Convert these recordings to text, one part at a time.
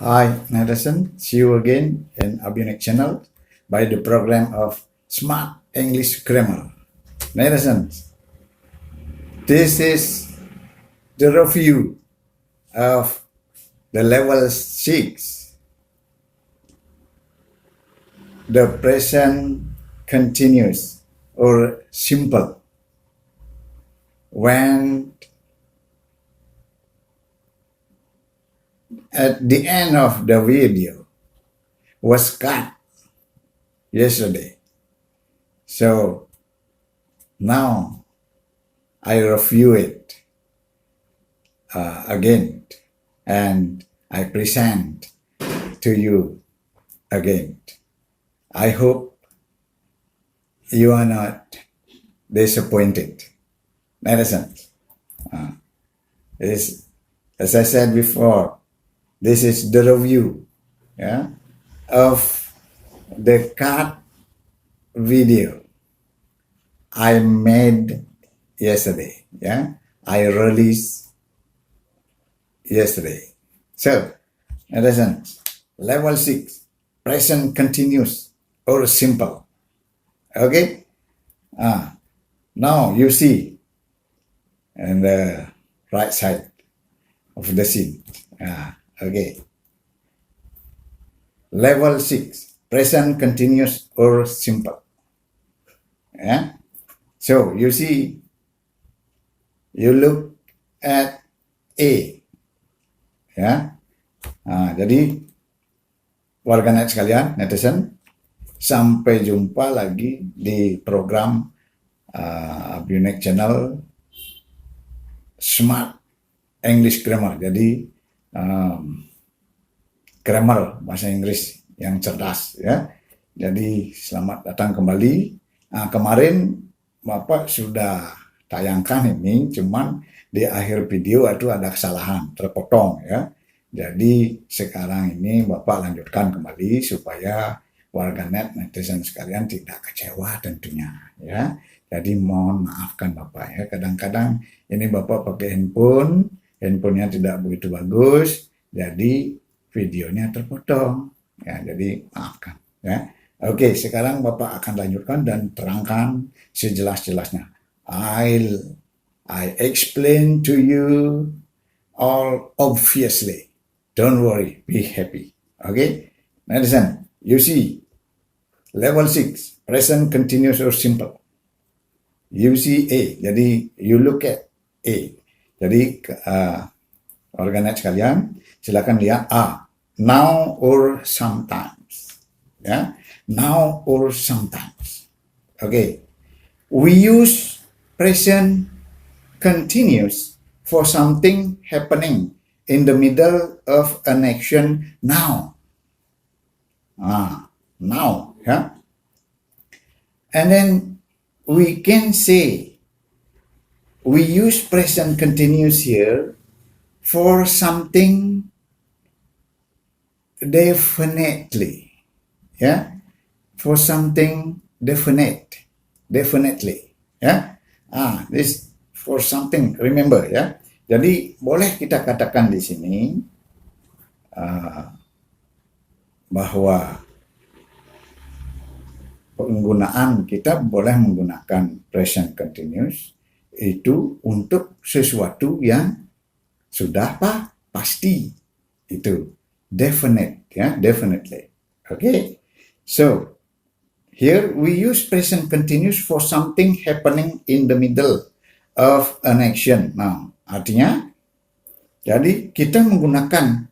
Hi, Nathan. See you again in Abionic channel by the program of Smart English Grammar. Nathan, this is the review of the level 6. The present continuous or simple. When at the end of the video was cut yesterday. So now I review it again and I present to you again. I hope you are not disappointed. Medicine. As I said before, this is the review of the cut video I made yesterday. I released yesterday. So, listen, level 6, present continuous or simple. Okay? Now you see on the right side of the scene. Okay. Level 6, present continuous or simple. So you see, you look at A. Jadi warganet sekalian, netizen, sampai jumpa lagi di program Abionic Channel Smart English Grammar. Jadi grammar bahasa Inggris yang cerdas ya. Jadi selamat datang kembali. Kemarin Bapak sudah tayangkan ini, cuman di akhir video itu ada kesalahan, terpotong ya. Jadi sekarang ini Bapak lanjutkan kembali supaya warganet netizen sekalian tidak kecewa tentunya ya. Jadi mohon maafkan Bapak ya. Kadang-kadang ini Bapak pakai handphonenya tidak begitu bagus, jadi videonya terpotong ya. Jadi maafkan ya. Oke, sekarang Bapak akan lanjutkan dan terangkan sejelas-jelasnya. I explain to you all obviously. Don't worry, be happy. Okay? Now listen, you see level 6, present continuous or simple. You see A, jadi you look at A. Jadi warganet sekalian, silakan lihat A. Now or sometimes. Ya, now or sometimes. Okay. We use present continuous for something happening in the middle of an action now. Now, yeah. And then we can say we use present continuous here for something definitely. Yeah, for something definitely. Yeah, this for something. Remember, ya. Jadi boleh kita katakan di sini bahwa penggunaan kita boleh menggunakan present continuous itu untuk sesuatu yang sudah pasti, itu definite, ya, definitely. Okay, so here we use present continuous for something happening in the middle of an action. Nah, artinya jadi kita menggunakan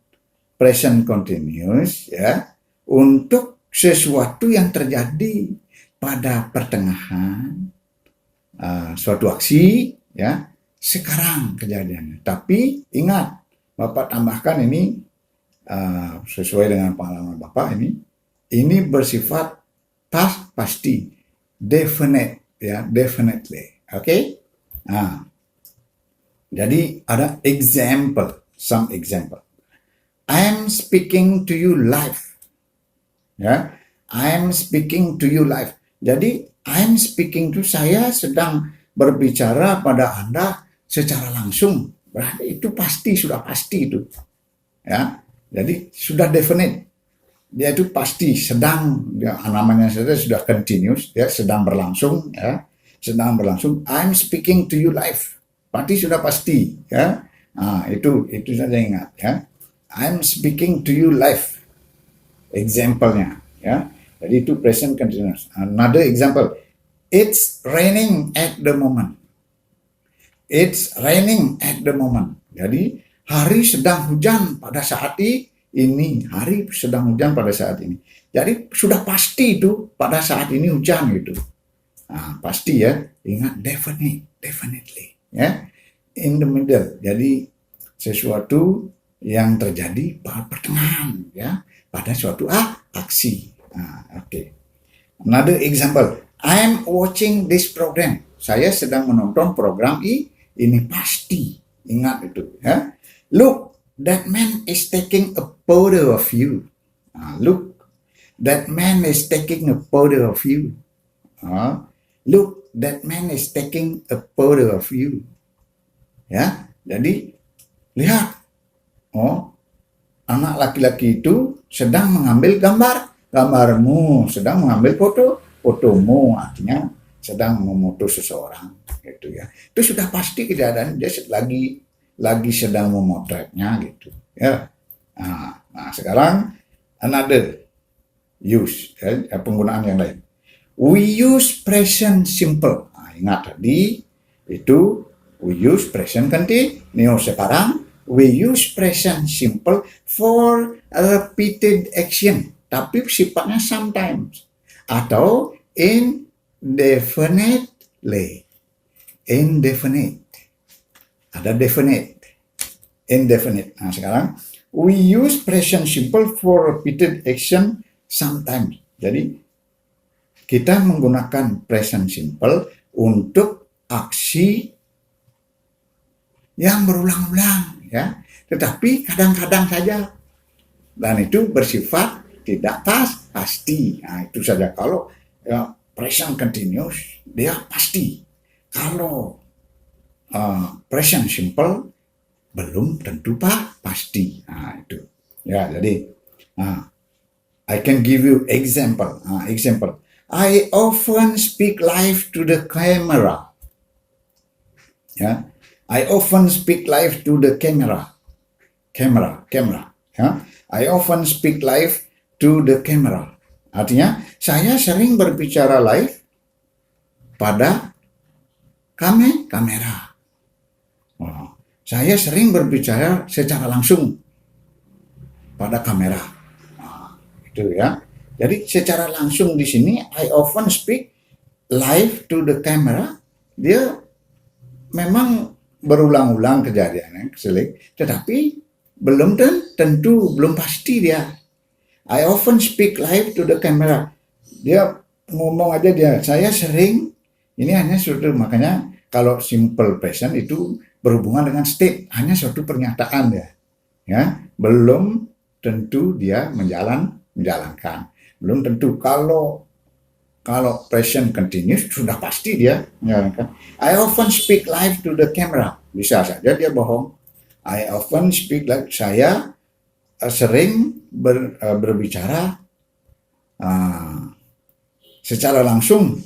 present continuous ya untuk sesuatu yang terjadi pada pertengahan suatu aksi ya, sekarang kejadiannya. Tapi ingat, Bapak tambahkan ini sesuai dengan pengalaman Bapak ini bersifat pasti, definite ya, definitely. Okay? Jadi ada some example. I am speaking to you live. Ya, I am speaking to you live. Jadi I am speaking to, saya sedang berbicara pada Anda secara langsung. Berarti itu pasti, sudah pasti itu. Ya. Jadi sudah definite. Dia itu pasti sedang, ya, namanya saja sudah continuous, ya, sedang berlangsung, ya, sedang berlangsung. I'm speaking to you live. Berarti sudah pasti, ya. Nah, itu saja ingat, ya. I'm speaking to you live. Example-nya, ya. Jadi itu present continuous. Another example, it's raining at the moment. It's raining at the moment. Jadi hari sedang hujan pada saat ini. Hari sedang hujan pada saat ini. Jadi sudah pasti itu pada saat ini hujan gitu. Nah, pasti ya. Ingat definitely. Ya. In the middle. Jadi sesuatu yang terjadi pada pertengahan, ya, pada suatu aksi. Okay. Another example. I'm watching this program. Saya sedang menonton program ini pasti. Ingat itu, ya. Look, that man is taking a photo of you. Look, that man is taking a photo of you. Look, that man is taking a photo of you. Ya, jadi lihat. Anak laki-laki itu sedang mengambil gambarmu, sedang mengambil fotomu, artinya sedang memoto seseorang, gitu ya. Itu sudah pasti kejadian, dia lagi sedang memotretnya, gitu ya. Nah, sekarang another use, ya, penggunaan yang lain. We use present simple. Ingat tadi itu we use present continuous. Sekarang we use present simple for repeated action, tapi sifatnya sometimes atau indefinitely. Ada definite, indefinite. Nah, sekarang we use present simple for repeated action sometimes. Jadi kita menggunakan present simple untuk aksi yang berulang-ulang, ya, tetapi kadang-kadang saja, dan itu bersifat tidak pasti. Nah, itu saja. Kalau ya, present continuous dia pasti. Kalau present simple belum tentu pasti. Nah, itu ya. Jadi I can give you example. Example. I often speak live to the camera. Ya. I often speak live to the camera. Ya. I often speak live to the camera. Artinya, saya sering berbicara live pada kamera. Saya sering berbicara secara langsung pada kamera. Itu ya. Jadi secara langsung di sini, I often speak live to the camera. Dia memang berulang-ulang kejadiannya, tetapi belum tentu, belum pasti dia. I often speak live to the camera. Dia ngomong aja dia, saya sering, ini hanya suatu, makanya kalau simple present itu berhubungan dengan state, hanya suatu pernyataan dia. Ya, belum tentu dia menjalankan. Belum tentu. Kalau present continuous sudah pasti dia menjalankan. I often speak live to the camera. Bisa saja dia bohong. I often speak live. Saya sering berbicara secara langsung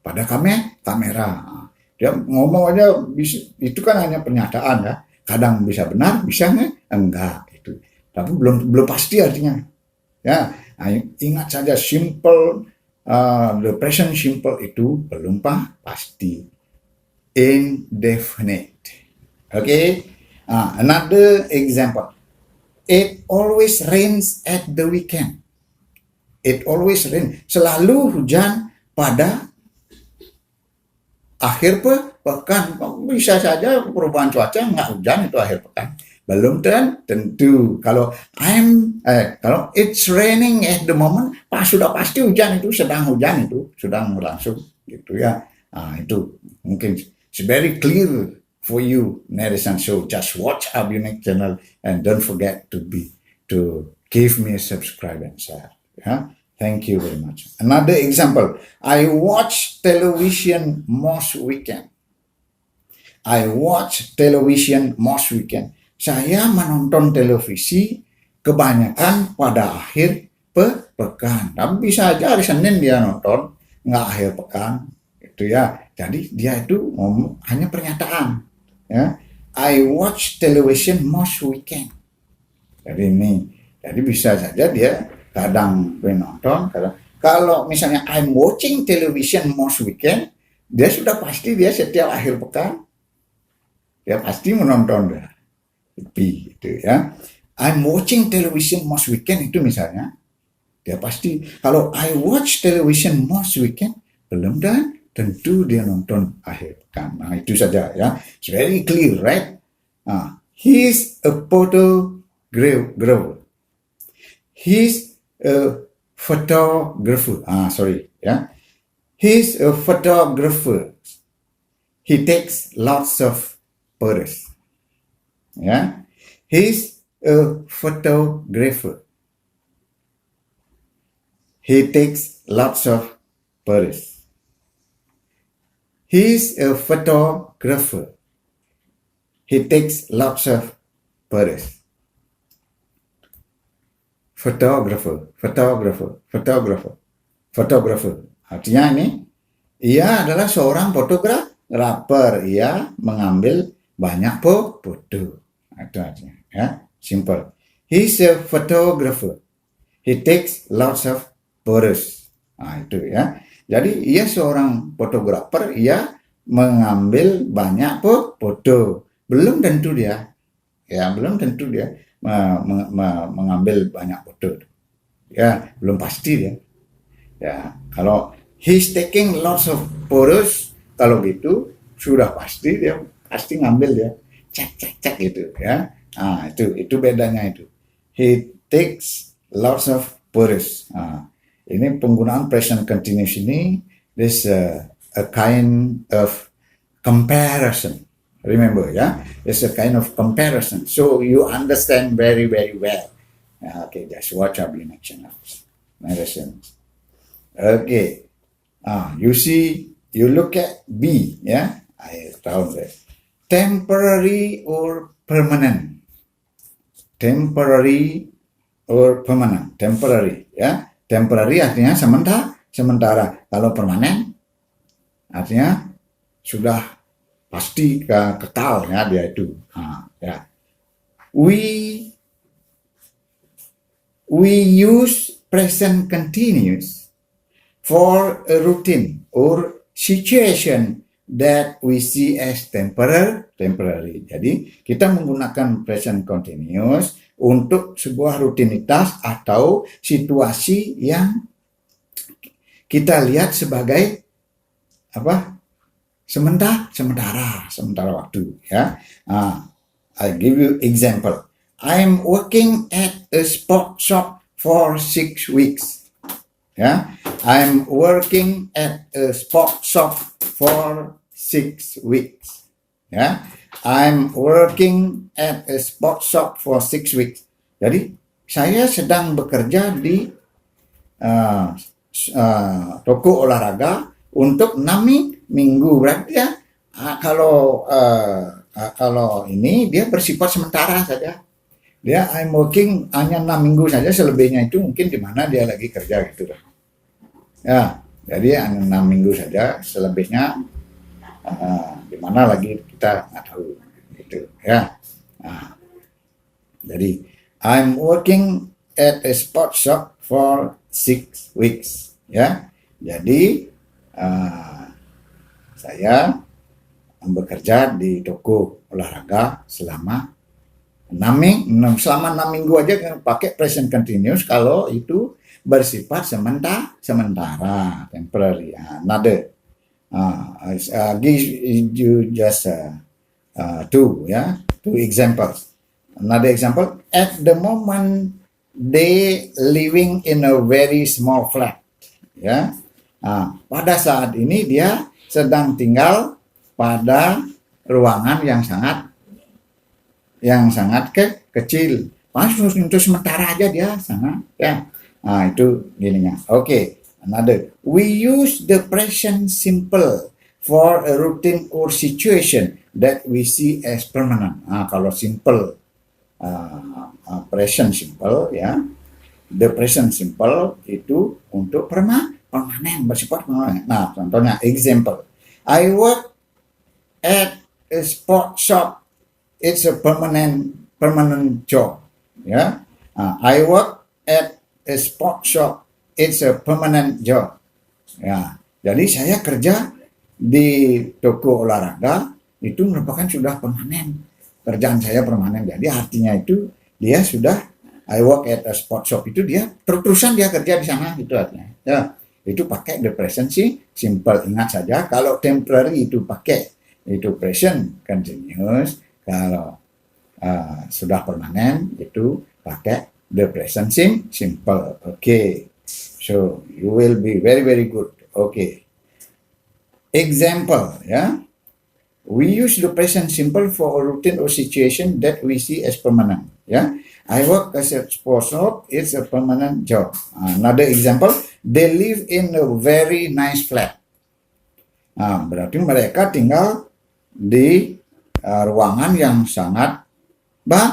pada kamera. Dia ngomong aja itu kan hanya pernyataan ya. Kadang bisa benar, bisa enggak itu. Tapi belum pasti artinya. Ya, ingat saja simple. The present simple itu belum pasti, indefinite. Okay. Another example. It always rains at the weekend. It always rains. Selalu hujan pada akhir pekan. Bisa saja perubahan cuaca nggak hujan itu akhir pekan. Belum tentu. Kalau kalau it's raining at the moment, sudah pasti hujan itu, sedang berlangsung gitu ya. Itu mungkin it's very clear for you, Nerisan. So just watch our unique channel and don't forget to give me a subscribe and share. Yeah? Thank you very much. Another example, I watch television most weekend. I watch television most weekend. Saya menonton televisi kebanyakan pada akhir pekan. Tapi bisa aja hari Senin dia nonton, nggak akhir pekan, itu ya. Jadi dia itu hanya pernyataan, ya. I watch television most weekend. Jadi jadi bisa saja dia kadang nonton, kalau misalnya I'm watching television most weekend, dia sudah pasti dia setiap akhir pekan dia pasti menonton TV itu ya. I'm watching television most weekend itu misalnya dia pasti, kalau I watch television most weekend belum dan tentu dia nonton akhir pekan. Nah itu saja ya, it's very clear, right? He's a photographer. He's a photographer. Yeah. He's a photographer. He takes lots of photos. Yeah. He's a photographer. He takes lots of photos. He's a photographer. He takes lots of photos. Photographer. Artinya ini, ia adalah seorang fotografer. Ia mengambil banyak foto. Itu artinya, ya, simple. He's a photographer. He takes lots of photos. Nah, itu ya. Jadi ia seorang fotografer, ia mengambil banyak foto. Belum tentu dia mengambil banyak foto. Ya, belum pasti dia. Ya, kalau he's taking lots of photos, kalau gitu sudah pasti dia pasti ngambil dia. Cek gitu ya. Nah, itu bedanya itu. He takes lots of photos. Nah, ini penggunaan present continuous ini, this a kind of comparison. Remember, yeah, it's a kind of comparison. So you understand very, very well. Okay, that's what I've been action narration. Okay, you look at B, yeah. I found that temporary or permanent. Temporary or permanent. Temporary, ya. Temporary artinya sementara. Kalau permanen artinya sudah pasti kekal ya dia itu. Ya. We use present continuous for a routine or situation that we see as temporary. Jadi kita menggunakan present continuous untuk sebuah rutinitas atau situasi yang kita lihat sebagai apa? Sementara waktu ya. I give you example. I'm working at a sport shop for 6 weeks. Ya, I'm working at a sport shop for 6 weeks. Ya, I'm working at a sport shop for 6 weeks. Jadi saya sedang bekerja di toko olahraga untuk 6 minggu. Berarti ya, kalau ini dia bersifat sementara saja. Dia I'm working hanya 6 minggu saja, selebihnya itu mungkin di mana dia lagi kerja gitu. Ya, jadi hanya 6 minggu saja, selebihnya di mana lagi kita nggak tahu gitu ya. Jadi I'm working at a sport shop for 6 weeks ya. Jadi saya bekerja di toko olahraga selama 6 minggu aja pakai present continuous kalau itu bersifat sementara, temporary. Another, give you just two examples. Another example, at the moment they living in a very small flat. Ya, pada saat ini dia sedang tinggal pada ruangan yang sangat kecil. Masuk untuk sementara aja dia sangat ya. Itu gininya. Okay, another. We use the present simple for a routine or situation that we see as permanent. Kalau simple present simple ya. The present simple itu untuk permanen, bersifat permanen. Nah, contohnya example. I work at a sport shop. It's a permanent job. Ya. I work at a sport shop. It's a permanent job. Ya. Jadi saya kerja di toko olahraga itu merupakan sudah permanen. Kerjaan saya permanen. Jadi artinya itu dia sudah I work at a sport shop itu dia terus-terusan dia kerja di sana gitu artinya. Ya, itu pakai the present simple. Ingat saja kalau temporary itu pakai itu present continuous. Kalau sudah permanen itu pakai the present simple. Okay. So you will be very good. Okay. Example, ya. We use the present simple for a routine or situation that we see as permanent. Ya, I work as a sports shop. It's a permanent job. Another example, they live in a very nice flat. Berarti mereka tinggal di ruangan yang sangat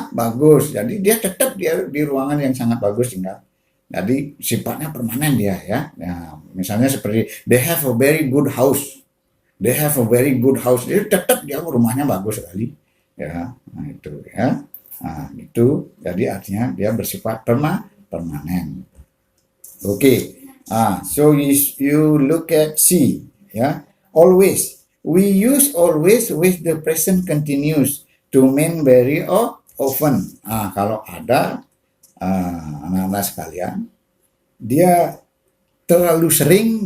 bagus. Jadi dia tetap di ruangan yang sangat bagus tinggal. Jadi sifatnya permanen dia ya. Nah, misalnya seperti they have a very good house. They have a very good house. Jadi tetap dia rumahnya bagus sekali. Ya, nah itu ya. Nah, itu jadi artinya dia bersifat permanen. Oke. So you look at C ya. Always. We use always with the present continuous to mean very often. Kalau ada anak-anak sekalian, dia terlalu sering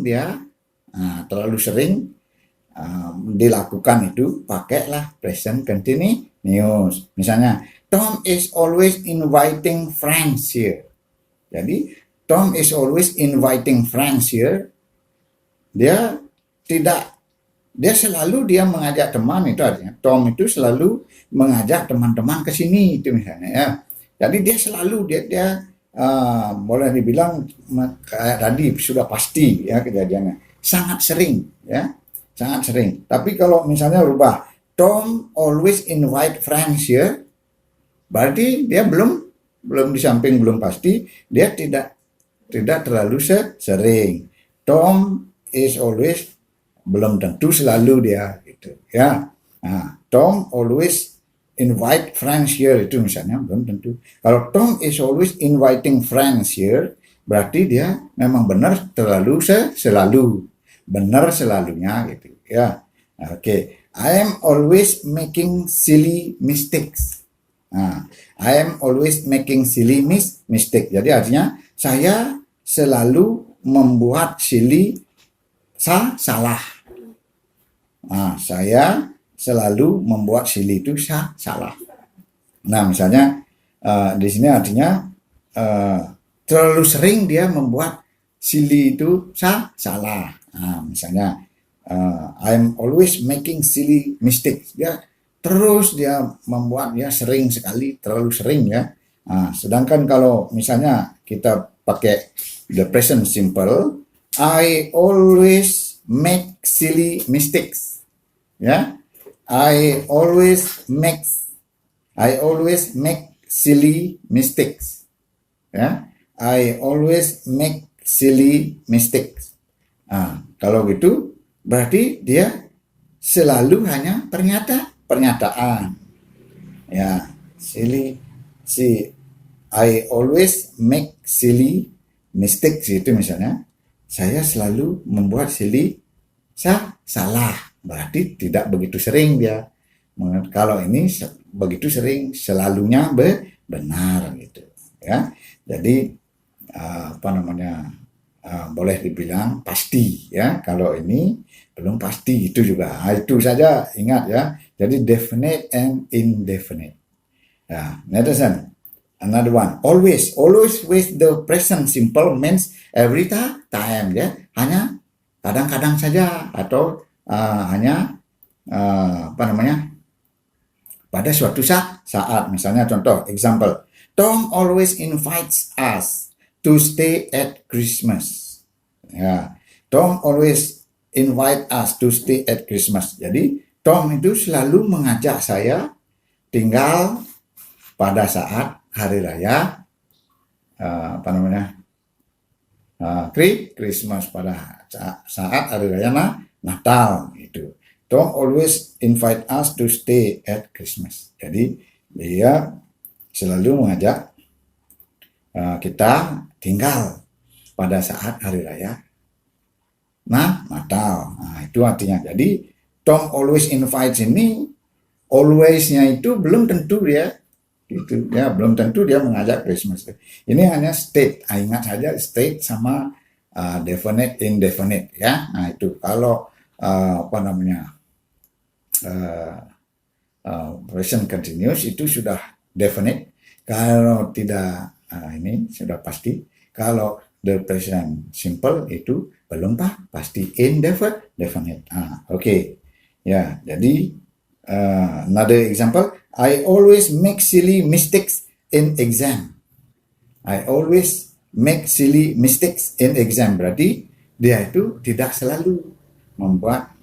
dilakukan itu pakailah present continuous. Misalnya Tom is always inviting friends here. Jadi Tom is always inviting friends here. Dia selalu mengajak teman, itu artinya Tom itu selalu mengajak teman-teman ke sini itu misalnya ya. Jadi dia selalu boleh dibilang kayak tadi sudah pasti ya kejadiannya. Sangat sering ya. Sangat sering. Tapi kalau misalnya rubah Tom always invite friends here, berarti dia belum di samping belum pasti, dia tidak terlalu sering. Tom is always belum tentu selalu dia gitu ya. Tom always invite friends here itu misalnya belum tentu. Kalau Tom is always inviting friends here, berarti dia memang benar selalu benar selalunya gitu ya. Oke. I am always making silly mistakes. I am always making silly mistake. Jadi artinya saya selalu membuat silly salah. Saya selalu membuat silly itu salah. Nah, misalnya di sini artinya terlalu sering dia membuat silly itu salah. Misalnya I'm always making silly mistakes. Dia membuat sering sekali, terlalu sering ya. Sedangkan kalau misalnya kita pakai the present simple, I always make silly mistakes. Ya. I always make silly mistakes. Ya, I always make silly mistakes. Kalau gitu berarti dia selalu hanya pernyataan. Ya, I always make silly mistakes itu misalnya. Saya selalu membuat silly salah. Berarti tidak begitu sering dia. Kalau ini begitu sering, selalunya benar gitu ya. Jadi boleh dibilang pasti ya. Kalau ini belum pasti itu juga. Itu saja ingat ya. Jadi definite and indefinite. Netizen, another one. Always with the present simple means every time ya. Hanya kadang-kadang saja atau hanya pada suatu saat. Misalnya contoh example, Tom always invites us to stay at Christmas. Ya, Tom always invite us to stay at Christmas. Jadi Tom itu selalu mengajak saya tinggal pada saat hari raya Christmas, pada saat hari raya Natal itu. Tom always invite us to stay at Christmas. Jadi dia selalu mengajak kita tinggal pada saat hari raya Natal. Nah, itu artinya. Jadi Tom always invites ini, always-nya itu belum tentu dia gitu ya, belum tentu dia mengajak Christmas. Ini hanya state. Ingat saja state sama definite, indefinite ya. Nah itu kalau present continuous itu sudah definite. Kalau tidak ini sudah pasti. Kalau the present simple itu belum pasti, indefinite. Okay. Ya, jadi another example, I always make silly mistakes in exam. I always make silly mistakes in exam. Berarti dia itu tidak selalu membuat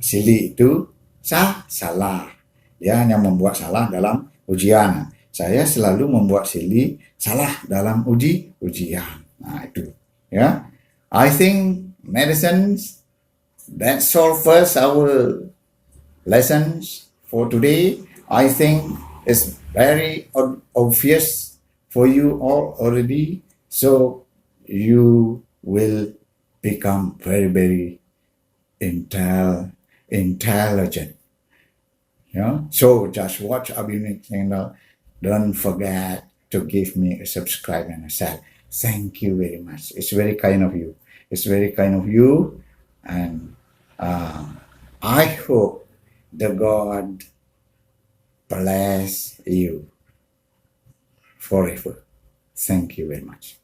silly itu salah. Dia hanya membuat salah dalam ujian. Saya selalu membuat silly salah dalam ujian. Nah, itu ya. I think medicines that solves our lessons for today. I think it's very obvious for you all already. So you will become very, very intelligent. Yeah. So just watch our unique channel. Don't forget to give me a subscribe and a share. Thank you very much. It's very kind of you. It's very kind of you. And I hope the God bless you forever. Thank you very much.